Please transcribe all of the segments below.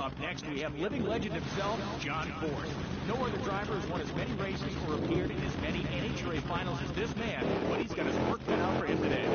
Up next, we have living legend himself, John Force. No other driver has won as many races or appeared in as many NHRA finals as this man, but he's got his work cut out for him today.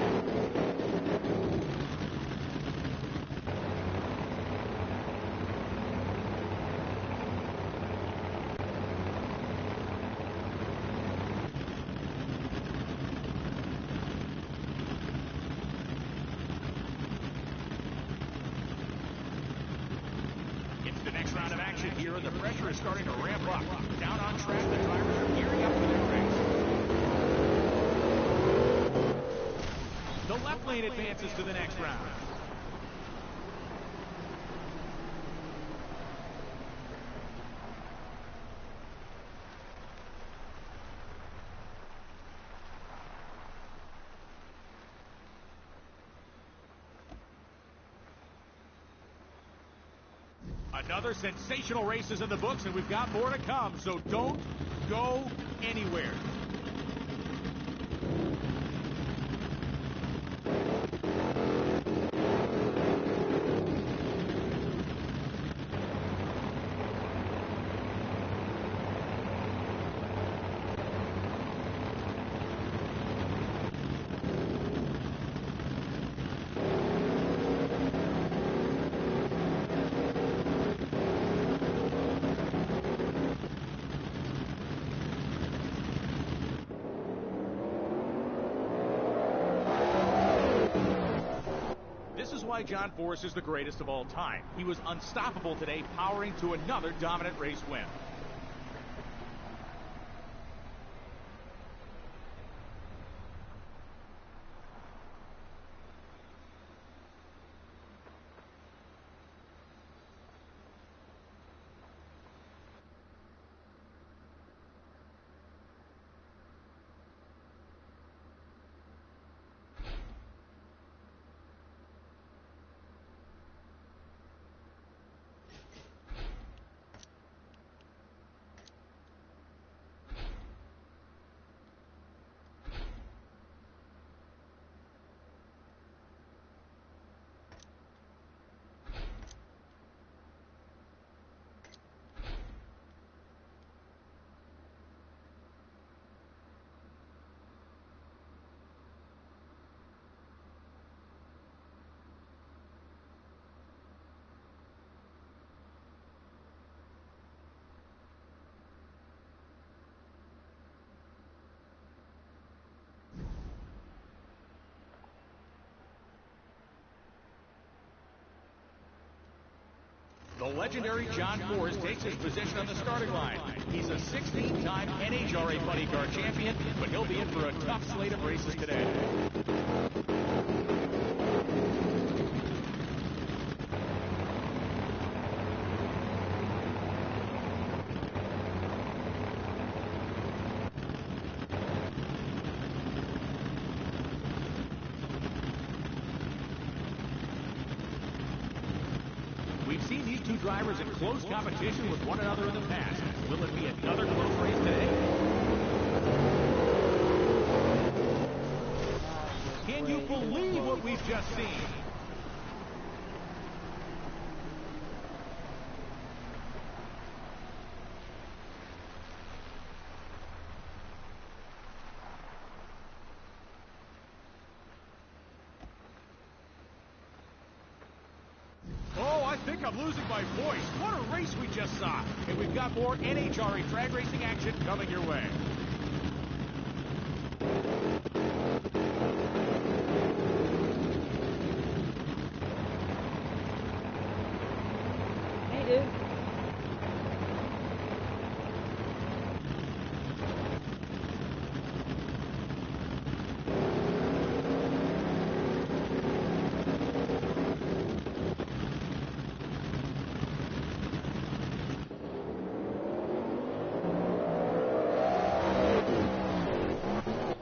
Round of action here, and the pressure is starting to ramp up. Down on track, the drivers are gearing up for their race. The left lane advances to the next round. Another sensational race is in the books, and we've got more to come, so don't go anywhere. This is why John Force is the greatest of all time. He was unstoppable today, powering to another dominant race win. The legendary John Force takes his position on the starting line. He's a 16-time NHRA Buddy Car champion, but he'll be in for a tough slate of races today. We've seen these two drivers in close competition with one another in the past. Will it be another close race today? Can you believe what we've just seen? I think I'm losing my voice. What a race we just saw. And we've got more NHRA drag racing action coming your way. Hey, dude.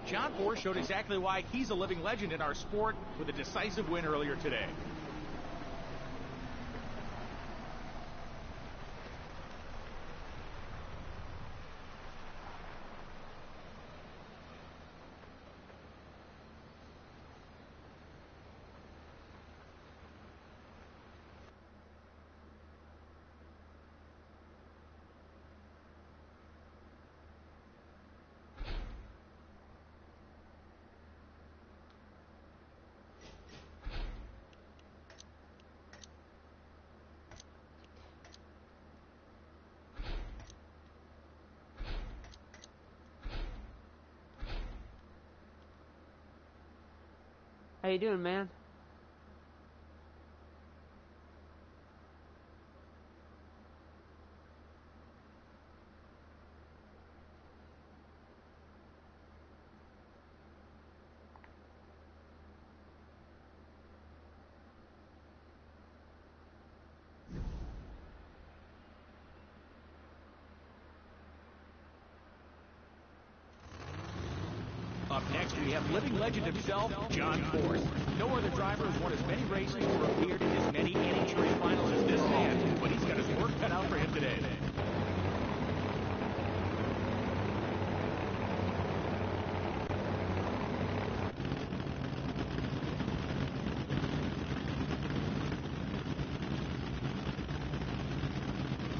John Force showed exactly why he's a living legend in our sport with a decisive win earlier today. How you doing, man? Up next, we have living legend himself, John Force. No other driver has won as many races or appeared in as many NHRA finals as this man, but he's got his work cut out for him today.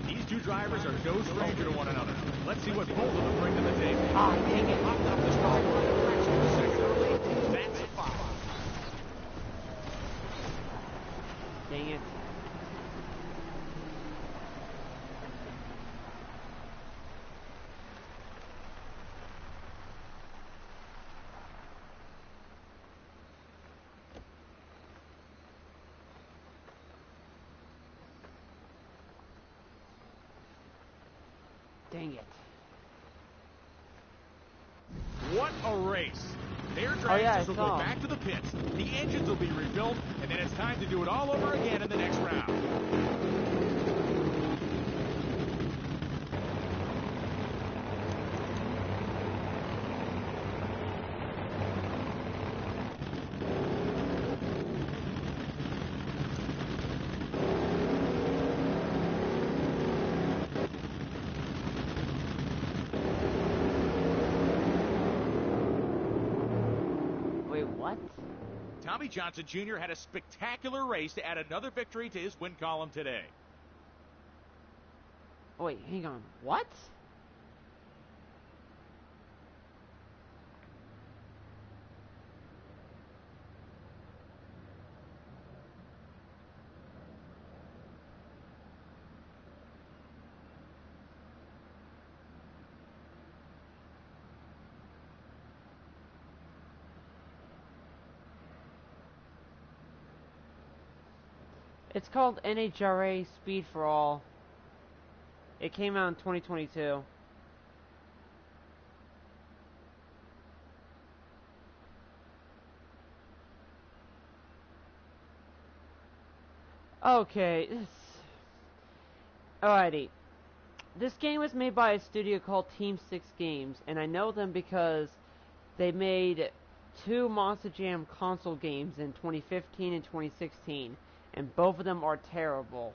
These two drivers are no stranger to one another. Let's see what both of them bring to the table. Ah, dang it. Popped up the start line. Second early. That's a foul. Dang it. Dang it. What a race. Their Oh, yeah, drivers will go saw. back to the pits. The engines will be rebuilt, and then it's time to do it all over again in the next round. Wait, what? Tommy Johnson Jr. had a spectacular race to add another victory to his win column today. Wait, hang on. What? It's called NHRA Speed for All. It came out in 2022. Okay. Alrighty. This game was made by a studio called Team 6 Games, and I know them because they made two Monster Jam console games in 2015 and 2016, and both of them are terrible.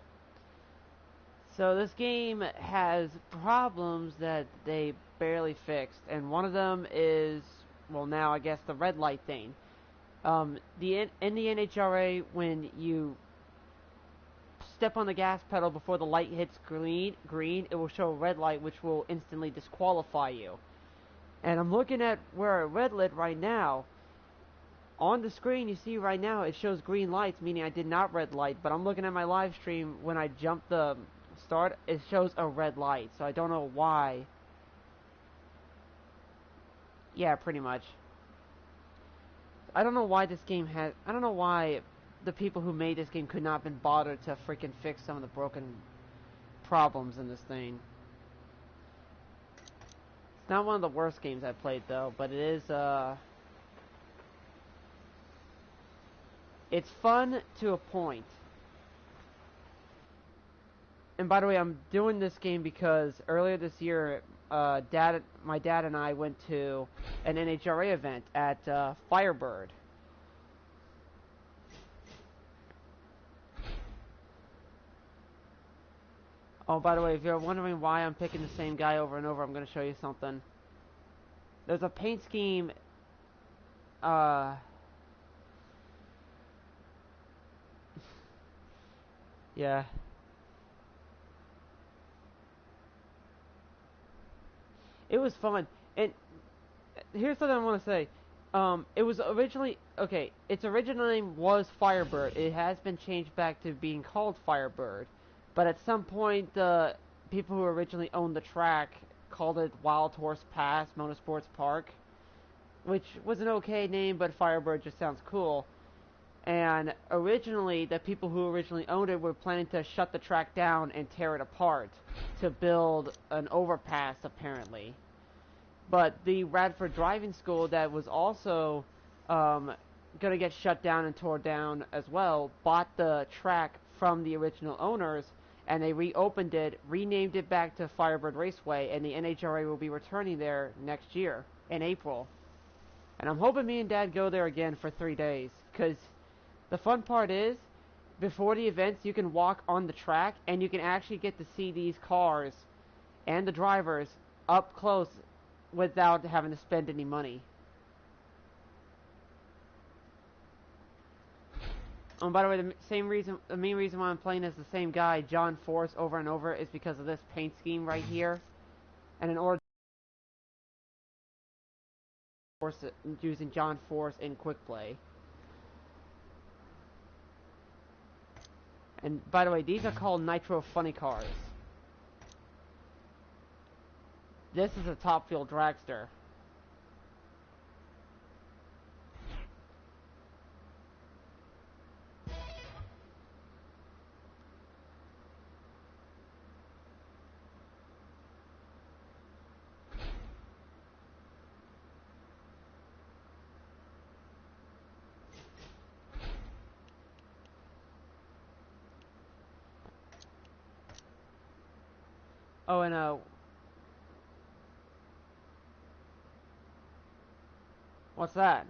So this game has problems that they barely fixed, and one of them is, well, now I guess the red light thing. In the NHRA, when you step on the gas pedal before the light hits green, it will show a red light, which will instantly disqualify you. And I'm looking at where I red lit right now. On the screen, you see right now, it shows green lights, meaning I did not red light. But I'm looking at my live stream, when I jumped the start, it shows a red light. So I don't know why. Yeah, pretty much. I don't know why this game has... I don't know why the people who made this game could not have been bothered to freaking fix some of the broken problems in this thing. It's not one of the worst games I've played, though, but it is, it's fun to a point. And by the way, I'm doing this game because earlier this year, my dad and I went to an NHRA event at Firebird. Oh, by the way, if you're wondering why I'm picking the same guy over and over, I'm going to show you something. There's a paint scheme, yeah. It was fun. And here's something I want to say. It was originally, okay, its original name was Firebird. It has been changed back to being called Firebird. But at some point, the people who originally owned the track called it Wild Horse Pass Motorsports Park, which was an okay name, but Firebird just sounds cool. And originally, the people who originally owned it were planning to shut the track down and tear it apart to build an overpass, apparently. But the Radford Driving School, that was also going to get shut down and torn down as well, bought the track from the original owners, and they reopened it, renamed it back to Firebird Raceway, and the NHRA will be returning there next year in April. And I'm hoping me and Dad go there again for 3 days, because the fun part is, before the events, you can walk on the track, and you can actually get to see these cars and the drivers up close without having to spend any money. Oh, and by the way, the main reason why I'm playing as the same guy, John Force, over and over, is because of this paint scheme right here. And in order to using John Force in Quick Play. And by the way, these are called Nitro Funny Cars. This is a Top Fuel dragster. Oh, and what's that?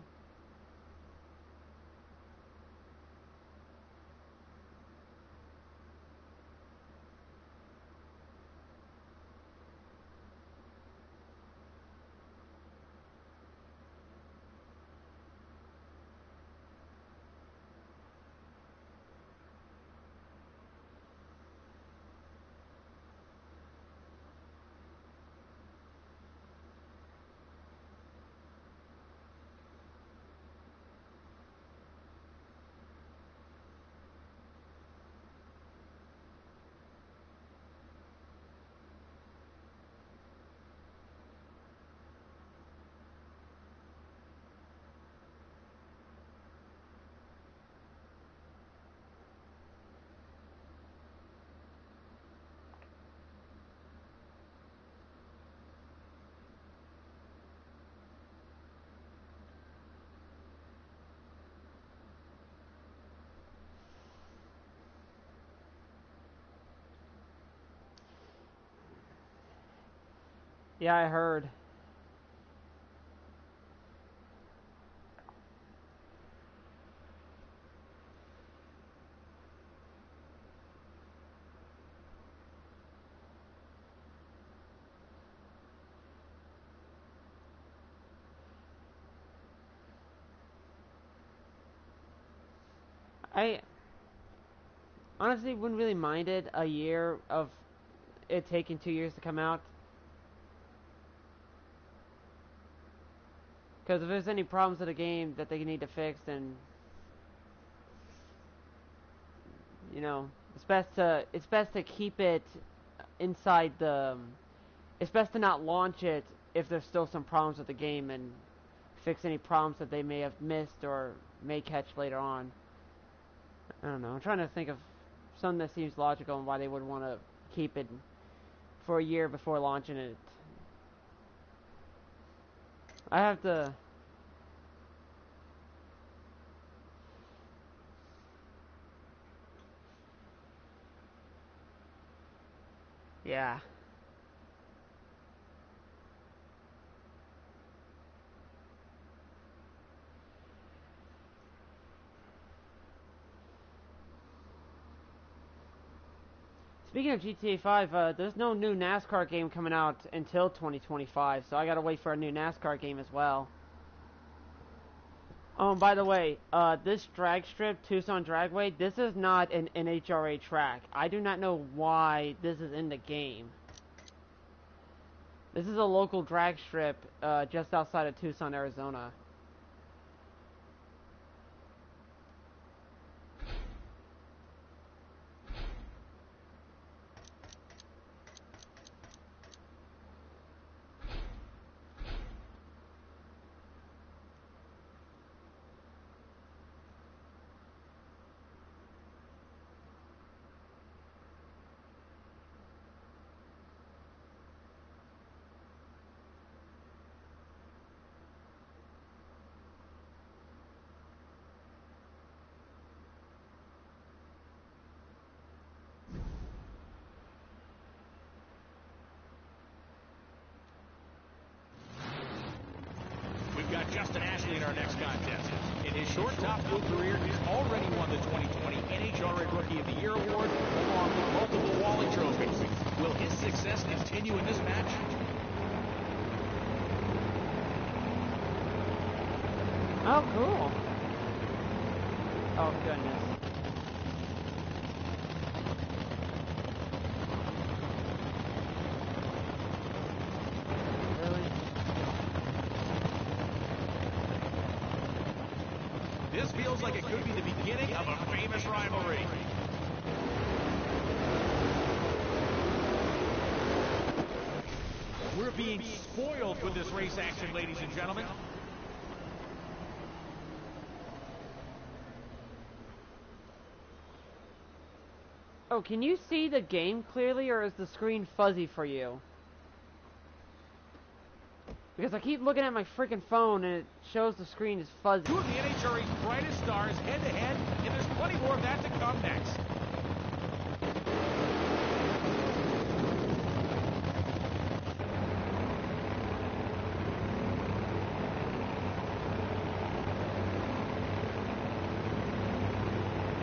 Yeah, I heard. I honestly wouldn't really mind it a year of it taking 2 years to come out. Because if there's any problems with the game that they need to fix, then it's best to keep it inside the. It's best to not launch it if there's still some problems with the game and fix any problems that they may have missed or may catch later on. I don't know. I'm trying to think of something that seems logical and why they would want to keep it for a year before launching it. I have to. Yeah. Speaking of GTA 5, there's no new NASCAR game coming out until 2025, so I gotta wait for a new NASCAR game as well. Oh, and by the way, this drag strip, Tucson Dragway, this is not an NHRA track. I do not know why this is in the game. This is a local drag strip just outside of Tucson, Arizona. our next contest. In his short Top Fuel career, he's already won the 2020 NHRA Rookie of the Year award, along with multiple Wally trophies. Will his success continue in this match? Oh, cool. Oh, goodness. Really? This feels like it could be the beginning of a famous rivalry. We're being spoiled with this race action, ladies and gentlemen. Oh, can you see the game clearly, or is the screen fuzzy for you? Because I keep looking at my freaking phone and it shows the screen is fuzzy. Two of the NHRA's brightest stars head-to-head, and there's plenty more of that to come next.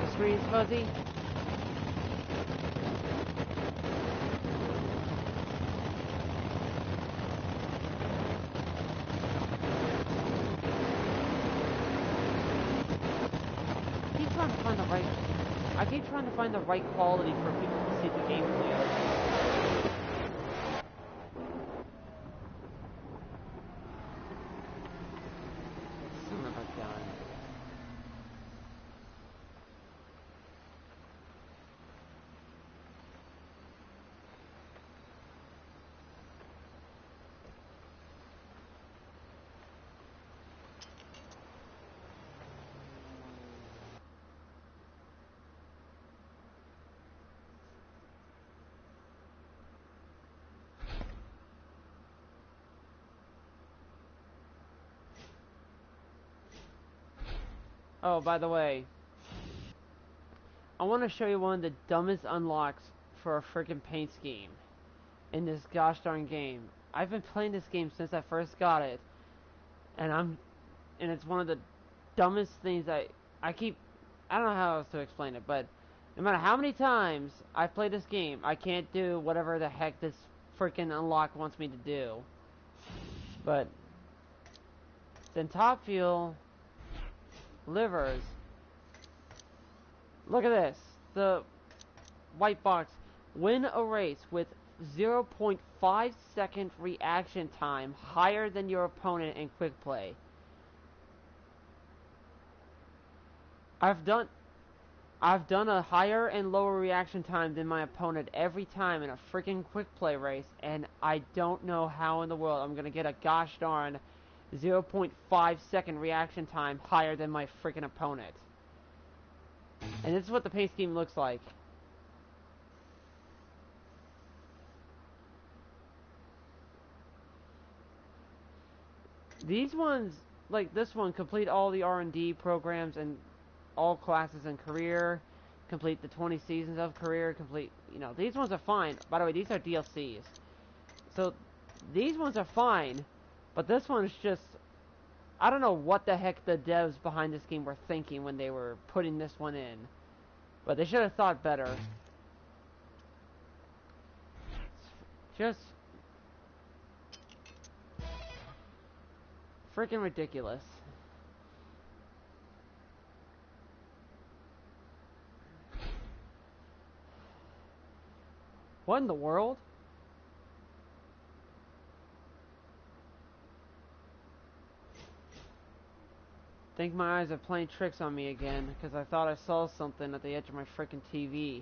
The screen's fuzzy. I keep trying to find the right quality for people to see the gameplay of. Son of a gun. Oh, by the way, I want to show you one of the dumbest unlocks for a freaking paint scheme in this gosh darn game. I've been playing this game since I first got it, and it's one of the dumbest things I don't know how else to explain it, but no matter how many times I play this game, I can't do whatever the heck this freaking unlock wants me to do. But then Top Fuel livers. Look at this. The white box. Win a race with 0.5 second reaction time higher than your opponent in quick play. I've done a higher and lower reaction time than my opponent every time in a freaking quick play race, and I don't know how in the world I'm gonna get a gosh darn 0.5 second reaction time higher than my freaking opponent. And this is what the paint scheme looks like. These ones, like this one, complete all the R&D programs and all classes in career, complete the 20 seasons of career, complete, these ones are fine. By the way, these are DLCs. So, these ones are fine, but this one is just, I don't know what the heck the devs behind this game were thinking when they were putting this one in. But they should have thought better. Just freaking ridiculous. What in the world? Think my eyes are playing tricks on me again, because I thought I saw something at the edge of my freaking TV.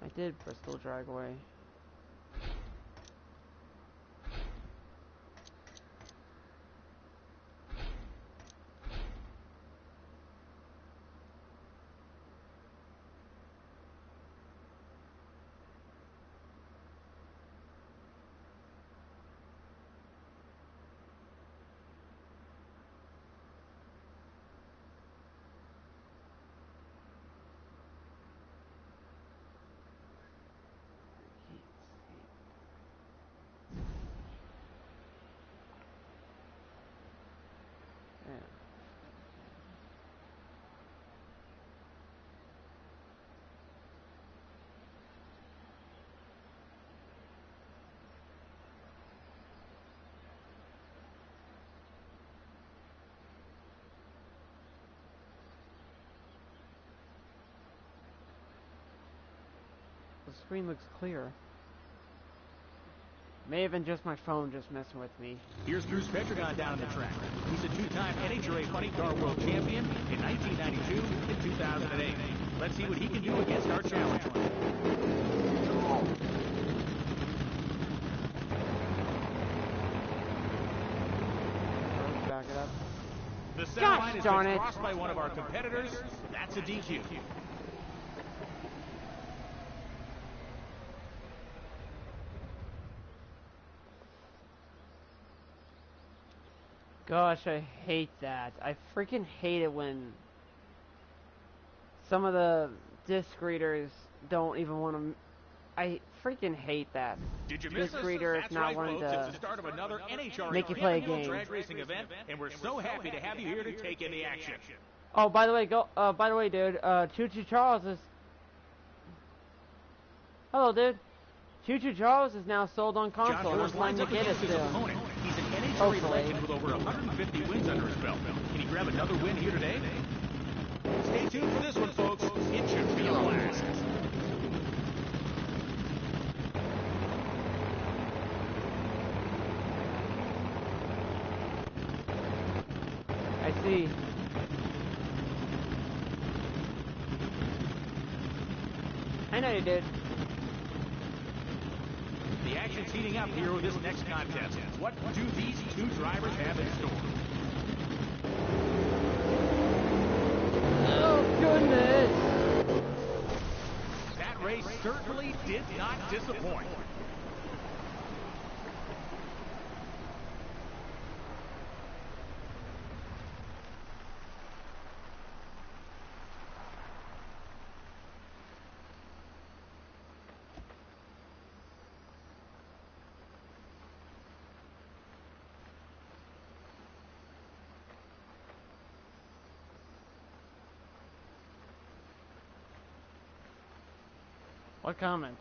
I did Bristol drag away. The screen looks clear. May have been just my phone just messing with me. Here's Bruce Petragon down the track. He's a two-time NHRA Funny Car World Champion in 1992 and 2008. Let's see what he can do against our challenger. Back it up. The center line has been crossed by one of our competitors. That's a DQ. Gosh, I hate that. I freaking hate it when some of the disc readers don't even want to. I freaking hate that. Did you miss disc readers That's not right, wanting folks. to It's the start of another NHRA make you play a game. drag racing event, and we're so happy to have you here to take in the action. Oh, by the way, dude. Choo Choo Charles is. Hello, dude. Choo Choo Charles is now sold on console. John I'm planning to get it his soon. opponent. He's an NHRA Hopefully. legend with over 150 wins under his belt. Can he grab another win here today? Stay tuned for this one, folks. It should be a blast. I see. I know you did. The action's heating up here with this next contest. What do these two drivers have in store? Oh, goodness. That race certainly did not disappoint. What comment?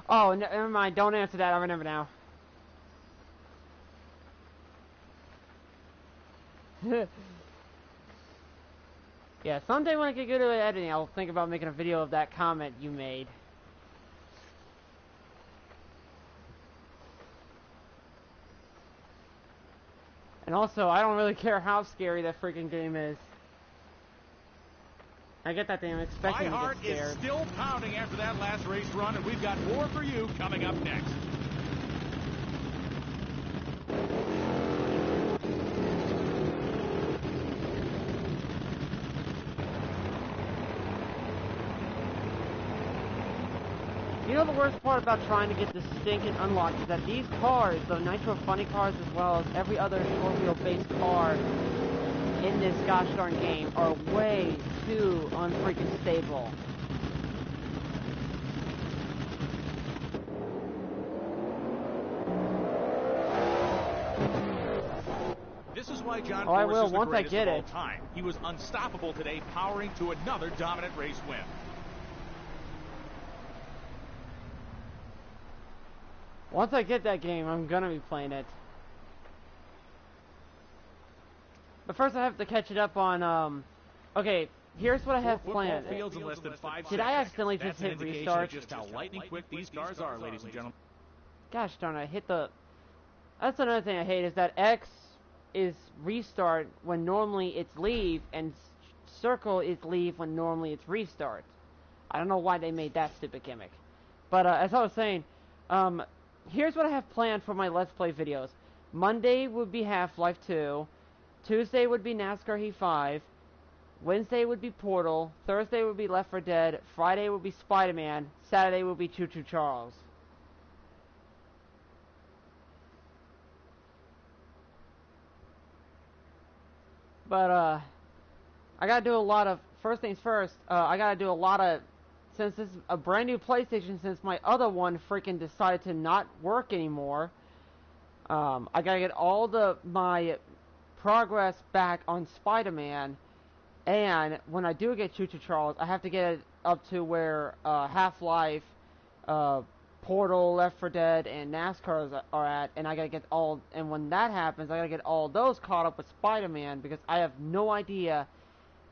Oh, never mind. Don't answer that. I remember now. Yeah, someday when I get good at editing, I'll think about making a video of that comment you made. And also, I don't really care how scary that freaking game is. I get that thing. I'm expecting My to heart get scared. is still pounding after that last race run, and we've got more for you coming up next. You know the worst part about trying to get the stinking unlock is that these cars, the Nitro Funny cars as well as every other short wheel-based car in this gosh darn game, are way too unfreaking stable. This is why John I Force will is the once I greatest get of all it. time. He was unstoppable today, powering to another dominant race win. Once I get that game, I'm gonna be playing it. But first I have to catch it up on, okay, here's what I have planned. Fields in less than 5 Did I seconds. accidentally That's just an hit indication restart? of just how lightning quick these cars are, ladies and gentlemen. Gosh darn, I hit the... That's another thing I hate, is that X is restart when normally it's leave, and circle is leave when normally it's restart. I don't know why they made that stupid gimmick. But as I was saying, here's what I have planned for my Let's Play videos. Monday would be Half-Life 2. Tuesday would be NASCAR Heat 5. Wednesday would be Portal. Thursday would be Left 4 Dead. Friday would be Spider-Man. Saturday would be Choo Choo Charles. But, I gotta do a lot of... First things first, I gotta do a lot of... Since this is a brand new PlayStation, since my other one freaking decided to not work anymore, I gotta get all my progress back on Spider-Man, and when I do get Choo Choo Charles, I have to get it up to where Half-Life Portal, Left 4 Dead, and NASCAR are at, and I gotta get all, and when that happens, I gotta get all those caught up with Spider-Man, because I have no idea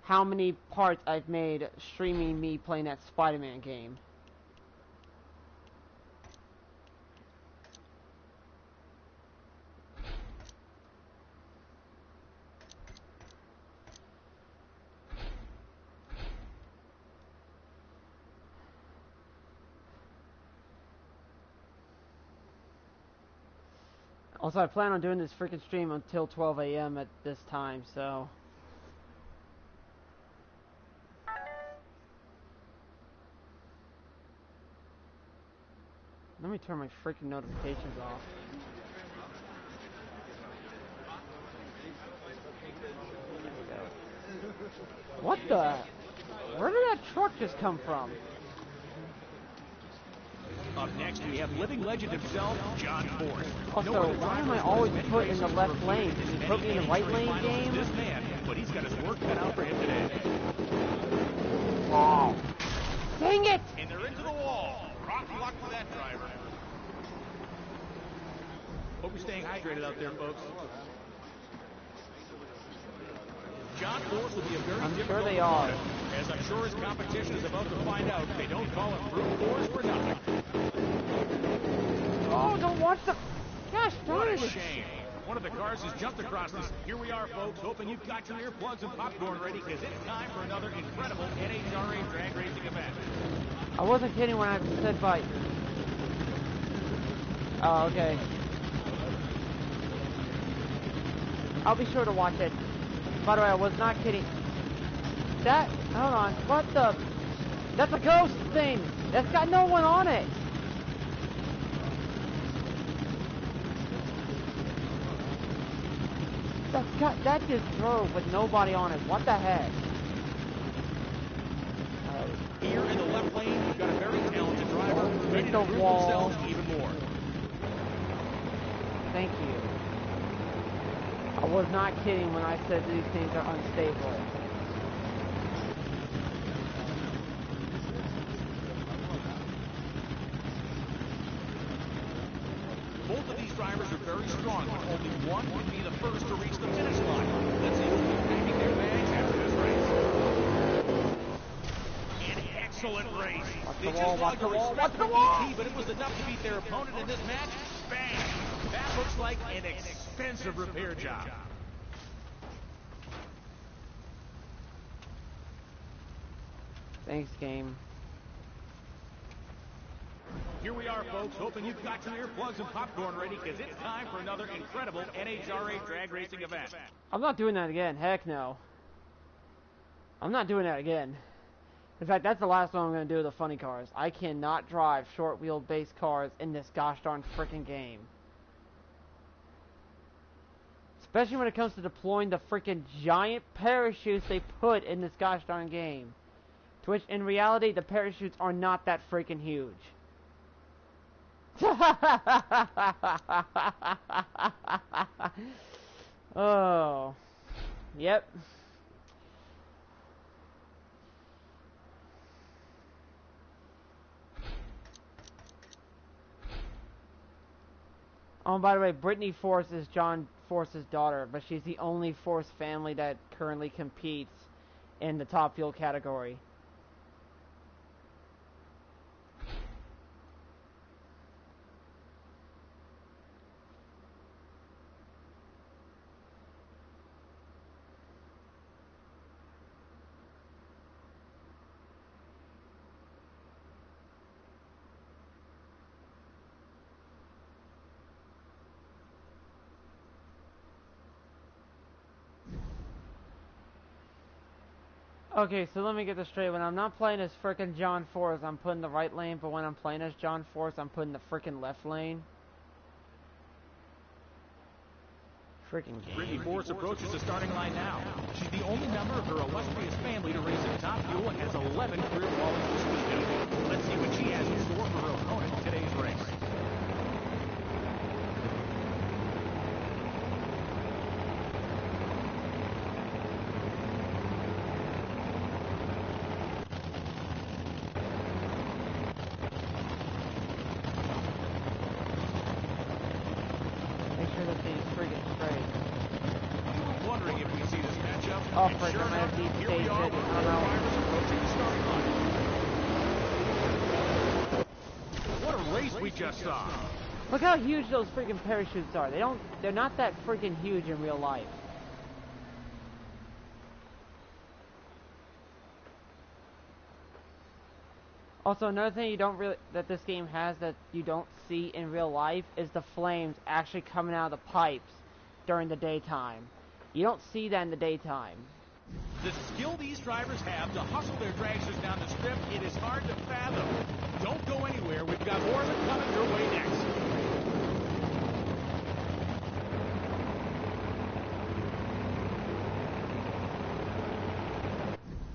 how many parts I've made streaming me playing that Spider-Man game. Also, I plan on doing this freaking stream until 12 a.m. at this time, so... Let me turn my freaking notifications off. What the? Where did that truck just come from? Up next, we have living legend himself, John Force. Also, why am I always put in the left lane? Did you put me in the right lane game? This man, but he's got his work cut out for him today. Oh, dang it! And they're into the wall. Rotten luck for that driver. Hope you're staying hydrated out there, folks. John Force will be a very difficult opponent, as I'm sure his competition is about to find out. They don't call him Brute Force for nothing. Oh, don't watch the... Gosh darn it! What a shame. One of the cars has jumped across this. Here we are, folks, hoping you've got your earplugs and popcorn ready, because it's time for another incredible NHRA drag racing event. I wasn't kidding when I said fight. Oh, okay. I'll be sure to watch it. By the way, I was not kidding. That... Hold on. What the... That's a ghost thing! That's got no one on it! That just drove with nobody on it. What the heck? Here in the left lane, you've got a very talented driver ready to prove themselves even more. Thank you. I was not kidding when I said these things are unstable. Both of these drivers are very strong, but only one can be the first to reach the finish line. Let's see who's packing their bags after this race. An excellent race. They just logged a respect from ET, but it was enough to beat their opponent in this match. Bang! That looks like an expensive repair job. Thanks, game. Here we are, folks, hoping you've got your earplugs and popcorn ready, because it's time for another incredible NHRA drag racing event. I'm not doing that again. Heck no. I'm not doing that again. In fact, that's the last one I'm going to do with the funny cars. I cannot drive short wheelbase cars in this gosh darn freaking game. Especially when it comes to deploying the freaking giant parachutes they put in this gosh darn game. To which, in reality, the parachutes are not that freaking huge. Oh. Yep. Oh, by the way, Brittany Force is John Force's daughter, but she's the only Force family that currently competes in the Top Fuel category. Okay, so let me get this straight. When I'm not playing as frickin' John Force, I'm putting the right lane, but when I'm playing as John Force, I'm putting the frickin' left lane. Freaking game. Brittany Force approaches the starting line now. She's the only member of her illustrious family to race in Top Fuel and has 11 career qualities to speak of. Let's see what she has in store for her opponent in today's race. frick, I might have deep Here we staged are it. with I don't know. drivers approaching the starting line. What a race we just saw. Look how huge those freaking parachutes are. They're not that freaking huge in real life. Also, another thing that this game has that you don't see in real life is the flames actually coming out of the pipes during the daytime. You don't see that in the daytime. The skill these drivers have to hustle their dragsters down the strip, it is hard to fathom. Don't go anywhere. We've got more of it coming your way next.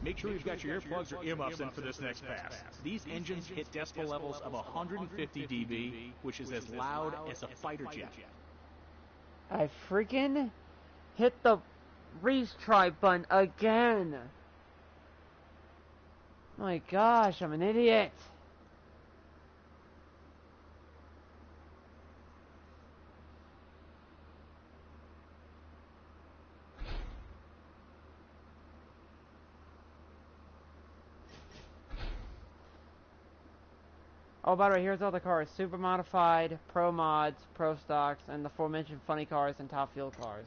Make sure you've got your earplugs or earmuffs in for this next pass. These engines hit decibel levels of 150 dB, which is as loud as a fighter jet. I freaking hit the retry button again. My gosh, I'm an idiot. Oh, by the way, here's all the cars. Super Modified, Pro Mods, Pro Stocks, and the aforementioned funny cars and Top Fuel cars.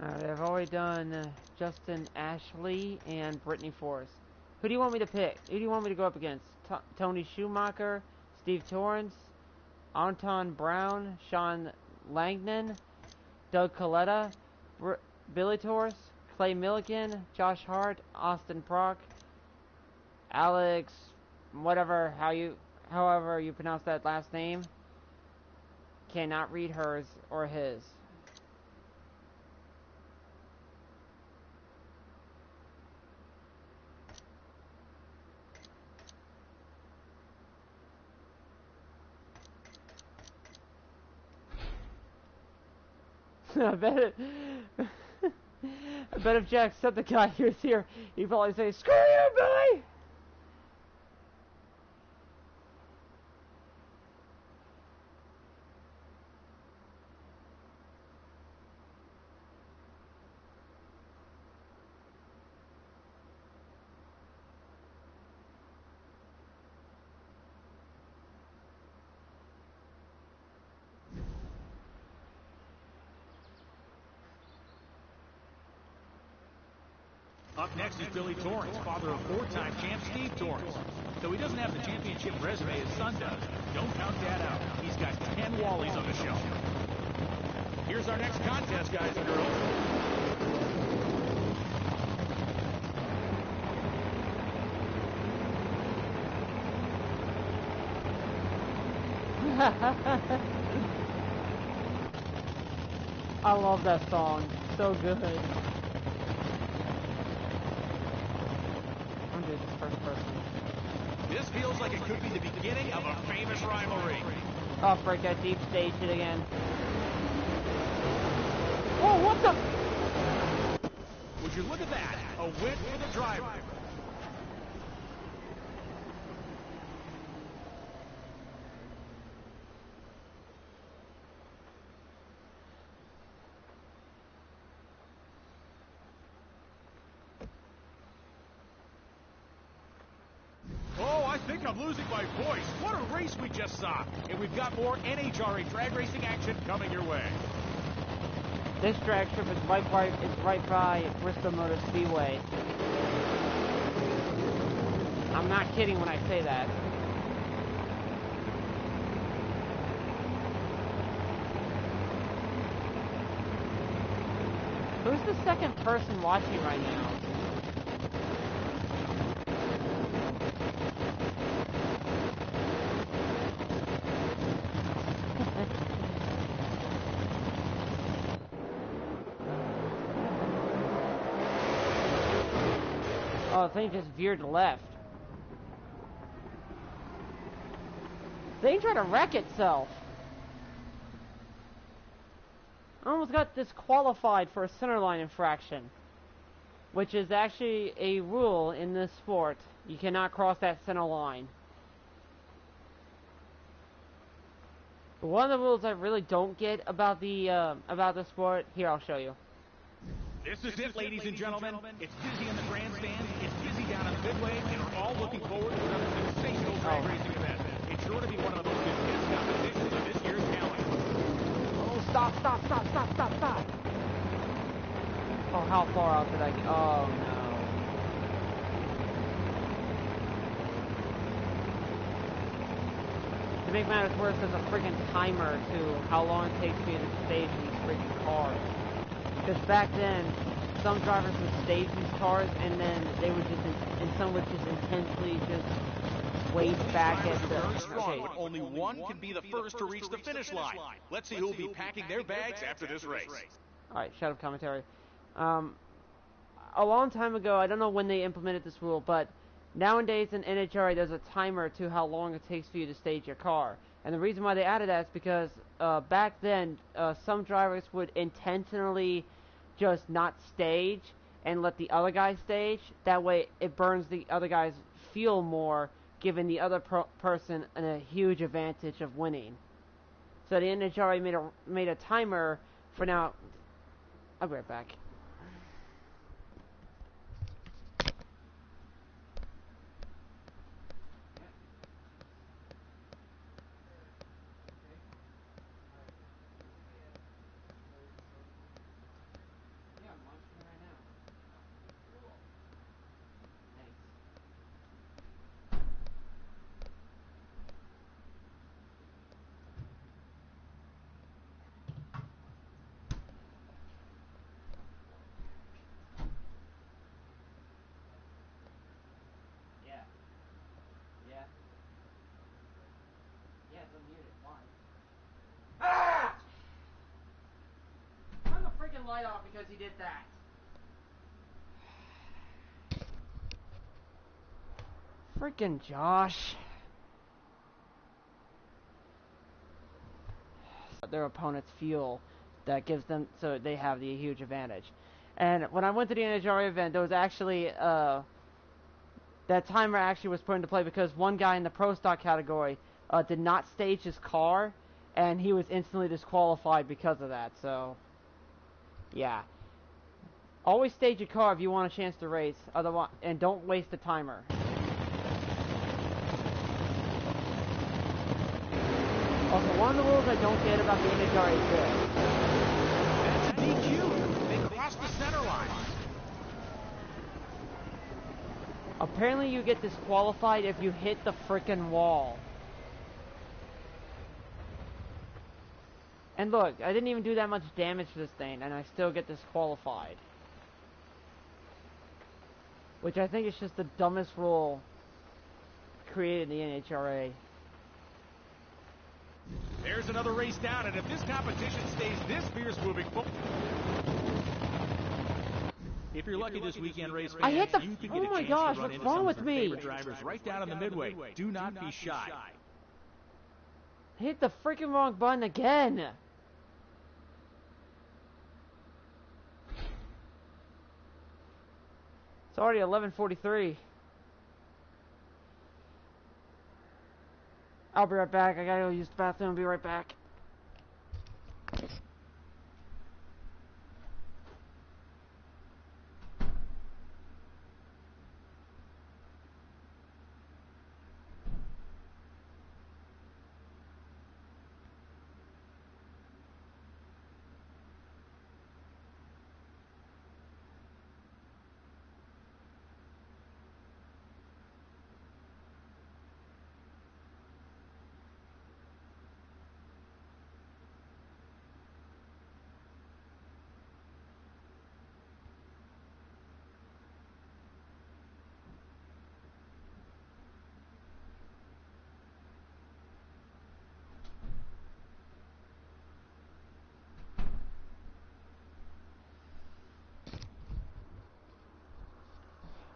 Alright, I've already done Justin Ashley and Brittany Force. Who do you want me to pick? Who do you want me to go up against? Tony Schumacher, Steve Torrance, Anton Brown, Sean Langdon, Doug Coletta, Billy Torres, Clay Milligan, Josh Hart, Austin Prock, Alex, however you pronounce that last name. Cannot read hers or his. I bet if Jack said the guy who was here, he'd probably say, "Screw you, Billy!" Up next is Billy Torrance, father of four-time champ Steve Torrance. Though he doesn't have the championship resume his son does, don't count that out. He's got 10 Wallies on the shelf. Here's our next contest, guys and girls. I love that song. So good. I'm doing this first person. This feels like it could be the beginning of a famous rivalry. Oh, frick, I deep staged it again. Oh, what the? Would you look at that? A win for the driver. Oh, I think I'm losing my voice. What a race we just saw. And we've got more NHRA drag racing action coming your way. This drag strip is right by Bristol Motor Speedway. I'm not kidding when I say that. Who's the second person watching right now? Oh, the thing just veered left. The thing tried to wreck itself. I almost got disqualified for a centerline infraction. which is actually a rule in this sport. You cannot cross that center line. But one of the rules I really don't get about the sport, here I'll show you. This is it, ladies and gentlemen. It's busy in the grandstand, it's busy down on the midway, and we're all looking forward to another sensational drag racing event. It's sure to be one of the most intense competitions of this year's calendar. Oh, stop. Oh, how far out did I get? Oh, no. To make matters worse, there's a freaking timer to how long it takes for you to stage these freaking cars. Because back then, some drivers would stage these cars, and then they would just, and some would just intensely just wait back at the... Okay. Only one can be the first to reach the finish line. Let's see who'll be packing their bags after this race. Alright, shut up commentary. A long time ago, I don't know when they implemented this rule, but nowadays in NHRA there's a timer to how long it takes for you to stage your car. And the reason why they added that is because back then some drivers would intentionally just not stage and let the other guy stage. That way it burns the other guy's fuel more, giving the other person a huge advantage of winning. So the NHRA made a timer for now. I'll be right back. Turn the freaking light off because he did that. Freaking Josh. Their opponent's fuel that gives them, so they have the huge advantage. And when I went to the NHRA event, there was actually that timer actually was put into play because one guy in the pro stock category did not stage his car, and he was instantly disqualified because of that. So, yeah. Always stage your car if you want a chance to race, otherwise, and don't waste the timer. Also, one of the rules I don't get about the NHRA is this. That's a DQ. They crossed the center line. Apparently you get disqualified if you hit the frickin' wall. And look, I didn't even do that much damage to this thing, and I still get disqualified. Which I think is just the dumbest rule created in the NHRA. There's another race down, and if this competition stays this fierce moving forward... If you're lucky this weekend, race fans, I hit the... you can get Oh a my chance gosh, to run what's into wrong some with of your me? favorite drivers right down in the midway. Do not be shy. I hit the freaking wrong button again. It's already 11:43. I'll be right back. I gotta go use the bathroom. I'll be right back.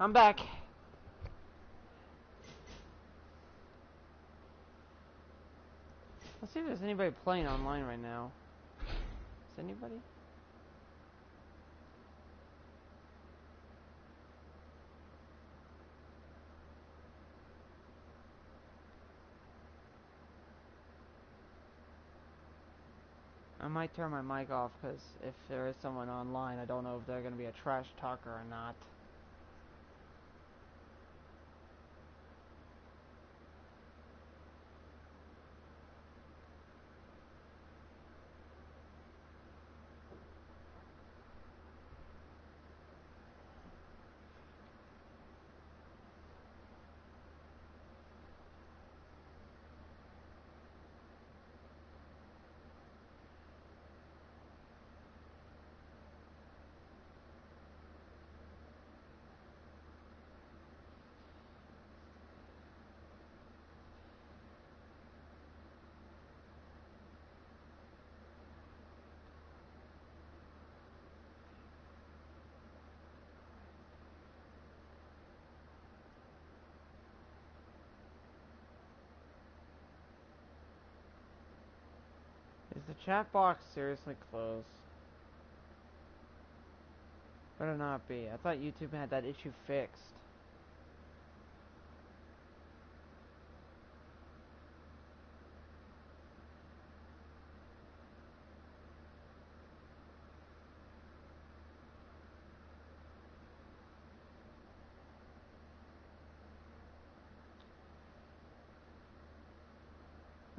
I'm back. Let's see if there's anybody playing online right now. Is anybody? I might turn my mic off because if there is someone online, I don't know if they're going to be a trash talker or not. Is the chat box seriously closed? Better not be. I thought YouTube had that issue fixed.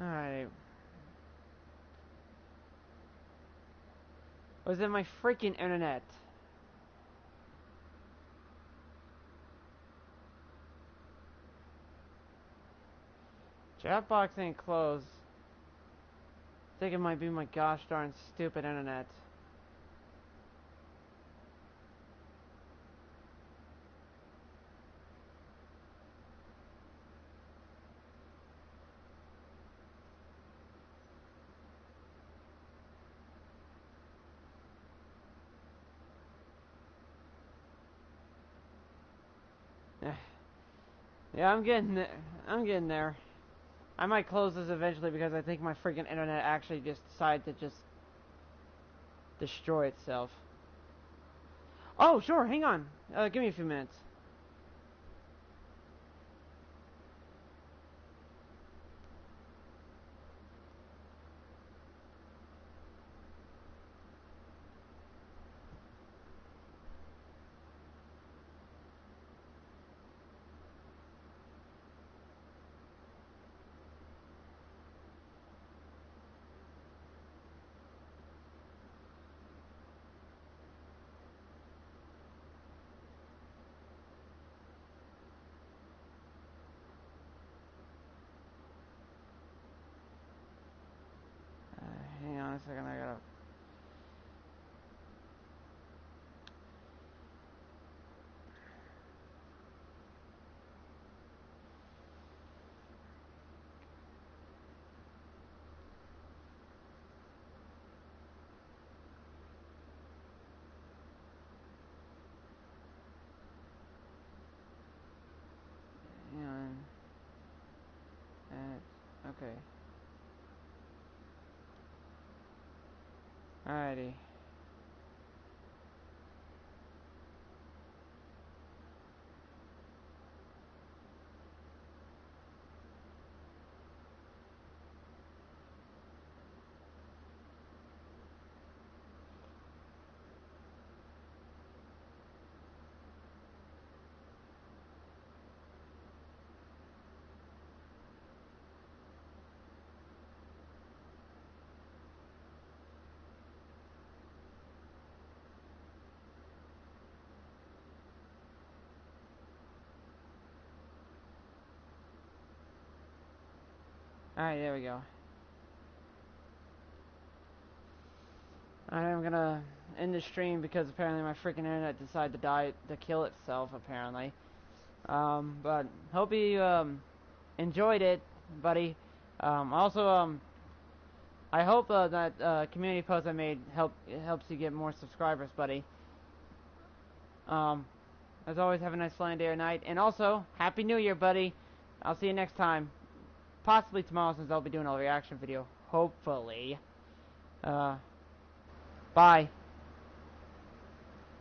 Alright. Was it my freaking internet? Chat box ain't closed. I think it might be my gosh darn stupid internet. Yeah, I'm getting there. I'm getting there. I might close this eventually because I think my freaking internet actually just decided to just destroy itself. Oh, sure, hang on. Give me a few minutes. Hang on a second, I gotta... Hang on. Okay. Alrighty. Alright, there we go. Alright, I'm gonna end the stream because apparently my freaking internet decided to to kill itself, apparently. But hope you, enjoyed it, buddy. Also, I hope, that, community post I made helps you get more subscribers, buddy. As always, have a nice flying day or night. And also, Happy New Year, buddy. I'll see you next time. Possibly tomorrow since I'll be doing a reaction video. Hopefully. Bye.